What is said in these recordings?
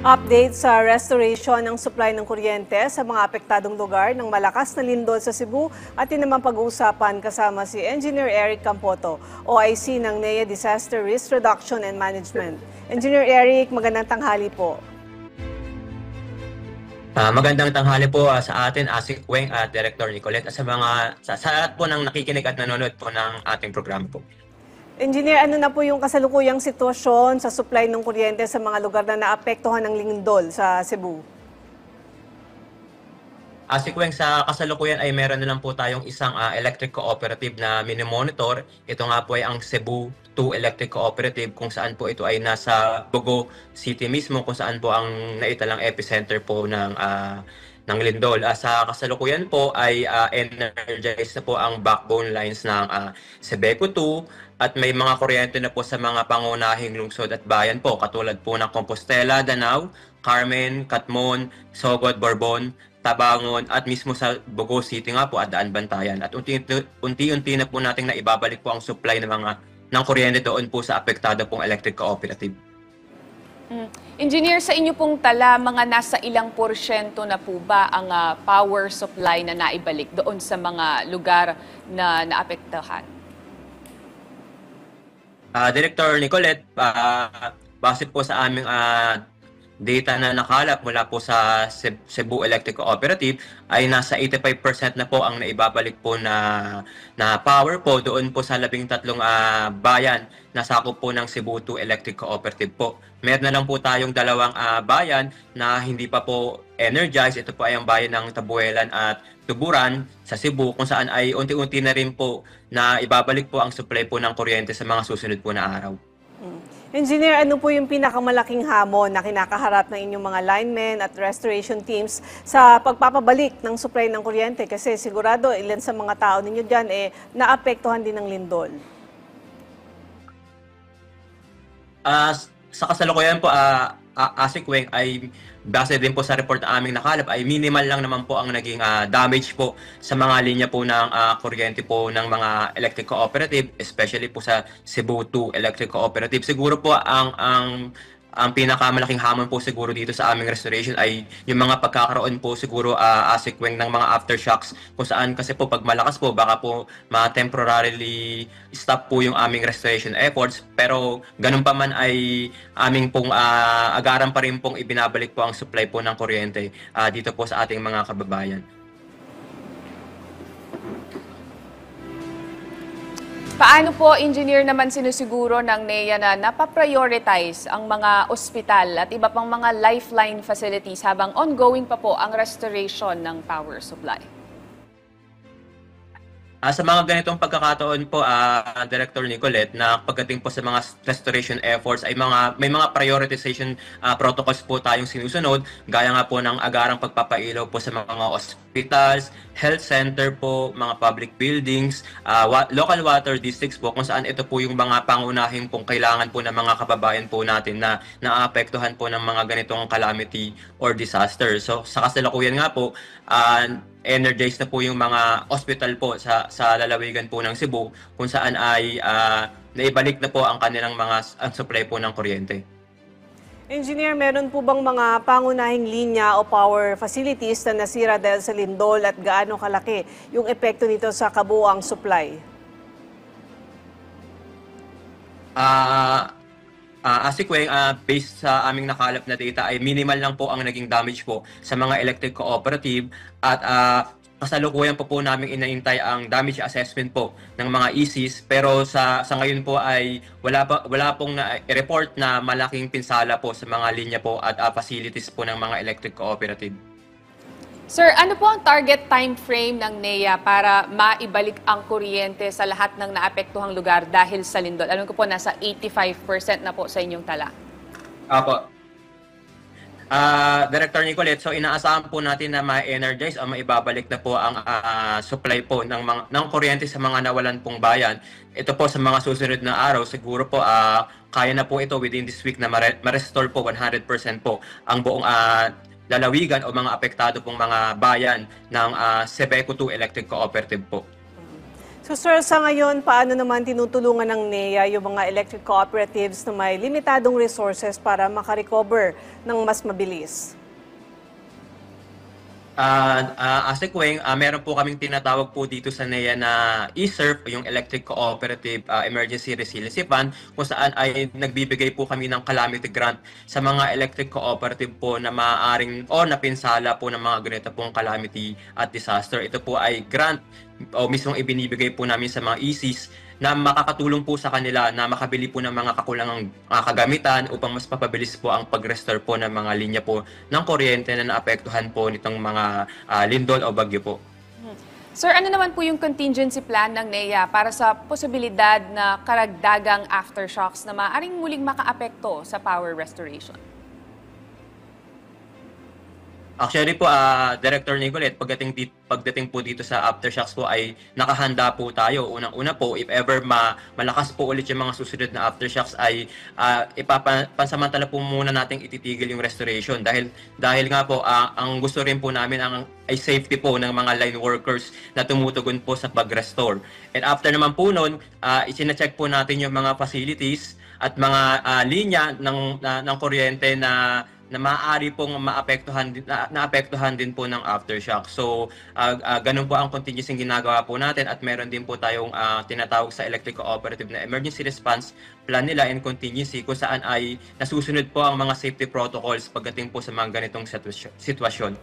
Update sa restoration ng supply ng kuryente sa mga apektadong lugar ng malakas na lindol sa Cebu at yun naman pag-uusapan kasama si Engineer Eric Campoto, OIC ng NEA Disaster Risk Reduction and Management. Engineer Eric, magandang tanghali po. Magandang tanghali po sa atin, Asik Weng at Director Nicolette at sa lahat po ng nakikinig at nanonood po ng ating programa po. Engineer, ano na po yung kasalukuyang sitwasyon sa supply ng kuryente sa mga lugar na naapektuhan ng lindol sa Cebu? Asik Weng, sa kasalukuyan ay meron na lang po tayong isang electric cooperative na mini-monitor. Ito nga po ay ang Cebu 2 Electric Cooperative kung saan po ito ay nasa Bogo City mismo kung saan po ang naitalang epicenter po ng lindol. Sa kasalukuyan po ay energized na po ang backbone lines ng Sebeco 2 at may mga kuryente na po sa mga pangunahing lungsod at bayan po katulad po ng Compostela, Danao, Carmen, Catmon, Sogod, Borbon, Tabangon at mismo sa Bogo City nga po at Daan Bantayan. At unti-unti na po nating naibabalik po ang supply ng kuryente doon po sa apektado pong electric cooperative. Engineer, sa inyo pong tala, mga nasa ilang porsyento na po ba ang power supply na naibalik doon sa mga lugar na naapektuhan? Director Nicolette, base po sa aming data na nakalap mula po sa Cebu Electric Cooperative ay nasa 85% na po ang naibabalik po na power po doon po sa 13 bayan na sakop po ng Cebu 2 Electric Cooperative po. Meron na lang po tayong dalawang bayan na hindi pa po energized. Ito po ay ang bayan ng Tabuelan at Tuburan sa Cebu kung saan ay unti-unti na rin po na ibabalik po ang supply po ng kuryente sa mga susunod po na araw. Engineer, ano po yung pinakamalaking hamon na kinakaharap ng inyong mga linemen at restoration teams sa pagpapabalik ng supply ng kuryente? Kasi sigurado ilan sa mga tao ninyo dyan naapektuhan din ng lindol. Sa kasalukuyan po, Asik Weng, ay base din po sa report na aming nakalap ay minimal lang naman po ang naging damage po sa mga linya po ng kuryente po ng mga electric cooperative, especially po sa Cebu 2 Electric Cooperative. Siguro po ang pinakamalaking hamon po siguro dito sa aming restoration ay yung mga pagkakaroon po siguro Asik Weng ng mga aftershocks kung saan kasi po pag malakas po baka po temporarily stop po yung aming restoration efforts, pero ganun pa man ay aming pong agaran pa rin pong ibinabalik po ang supply po ng kuryente dito po sa ating mga kababayan. Paano po, Engineer, naman sinusiguro ng NEA na napaprioritize ang mga ospital at iba pang mga lifeline facilities habang ongoing pa po ang restoration ng power supply? Sa mga ganitong pagkakataon po, Director Nicolette, na pagdating po sa mga restoration efforts ay may mga prioritization protocols po tayong sinusunod, gaya nga po ng agarang pagpapailaw po sa mga hospitals, health center po, mga public buildings, local water districts po, kung saan ito po yung mga pangunahing pong kailangan po ng mga kababayan po natin na naapektuhan po ng mga ganitong calamity or disaster. So sa kasalukuyan nga po, energized na po yung mga hospital po sa lalawigan po ng Cebu kung saan ay naibalik na po ang kanilang ang supply po ng kuryente. Engineer, meron po bang mga pangunahing linya o power facilities na nasira dahil sa lindol at gaano kalaki yung epekto nito sa kabuuang supply? Asik Weng, based sa aming nakalap na data ay minimal lang po ang naging damage po sa mga electric cooperative at kasalukuyan po namin inaintay ang damage assessment po ng mga ECs, pero sa ngayon po ay wala pong report na malaking pinsala po sa mga linya po at facilities po ng mga electric cooperative. Sir, ano po ang target time frame ng NEA para maibalik ang kuryente sa lahat ng naapektuhang lugar dahil sa lindol? Alam ko po, nasa 85% na po sa inyong tala. Apo. Director Nicolette, so inaasahan po natin na ma-energize o maibabalik na po ang supply po ng kuryente sa mga nawalan pong bayan. Ito po sa mga susunod na araw, siguro po kaya na po ito within this week na ma-restore po 100% po ang buong lalawigan o mga apektado pong mga bayan ng Sebeco 2 Electric Cooperative po. So sir, sa ngayon, paano naman tinutulungan ng NEA yung mga electric cooperatives na may limitadong resources para makarecover ng mas mabilis? Kweng, meron po kaming tinatawag po dito sa NEA na ESERF, yung Electric Cooperative Emergency Resiliency Fund, kung saan ay nagbibigay po kami ng calamity grant sa mga electric cooperative po na maaaring o napinsala po ng mga ganito pong calamity at disaster. Ito po ay grant o mismong ibinibigay po namin sa mga ECs na makakatulong po sa kanila na makabili po ng mga kakulangang kagamitan upang mas mapabilis po ang pag-restore po ng mga linya po ng kuryente na naapektuhan po nitong mga lindol o bagyo po. Sir, ano naman po yung contingency plan ng NEA para sa posibilidad na karagdagang aftershocks na maaaring muling makaapekto sa power restoration? Actually po, Director Nicolette, pagdating po dito sa aftershocks po ay nakahanda po tayo. Unang-una po, if ever malakas po ulit yung mga susunod na aftershocks ay pansamantala po muna nating ititigil yung restoration. Dahil nga po, ang gusto rin po namin ay safety po ng mga line workers na tumutugon po sa pag-restore. And after naman po nun, isina-check po natin yung mga facilities at mga linya ng kuryente na maaari pong naapektuhan din po ng aftershock. So, ganun po ang contingency ginagawa po natin at meron din po tayong tinatawag sa electric cooperative na emergency response plan nila and contingency kung saan ay nasusunod po ang mga safety protocols pagdating po sa mga ganitong sitwasyon.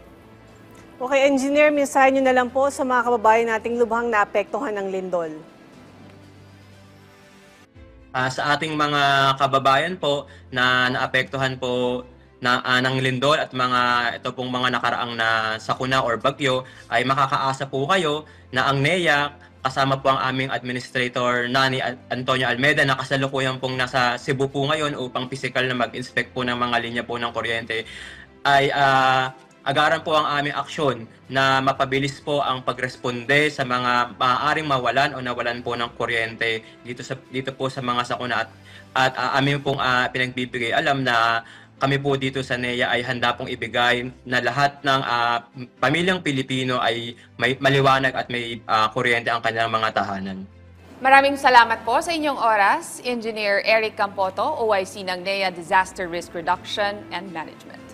Okay, Engineer, mensahe nyo na lang po sa mga kababayan nating lubhang naapektuhan ng lindol. Sa ating mga kababayan po na naapektuhan po ng lindol at ito pong mga nakaraang na sakuna or bagyo ay makakaasa po kayo na ang NEA kasama po ang aming administrator Nani Antonio Almeda na kasalukuyan pong nasa Cebu po ngayon upang physical na mag-inspect po ng mga linya po ng kuryente ay agaran po ang aming aksyon na mapabilis po ang pagresponde sa mga maaaring mawalan o nawalan po ng kuryente dito po sa mga sakuna at amin pong pinagbibigay alam na kami po dito sa NEA ay handa pong ibigay na lahat ng pamilyang Pilipino ay may maliwanag at may kuryente ang kanilang mga tahanan. Maraming salamat po sa inyong oras, Engineer Eric Campoto, OIC ng NEA Disaster Risk Reduction and Management.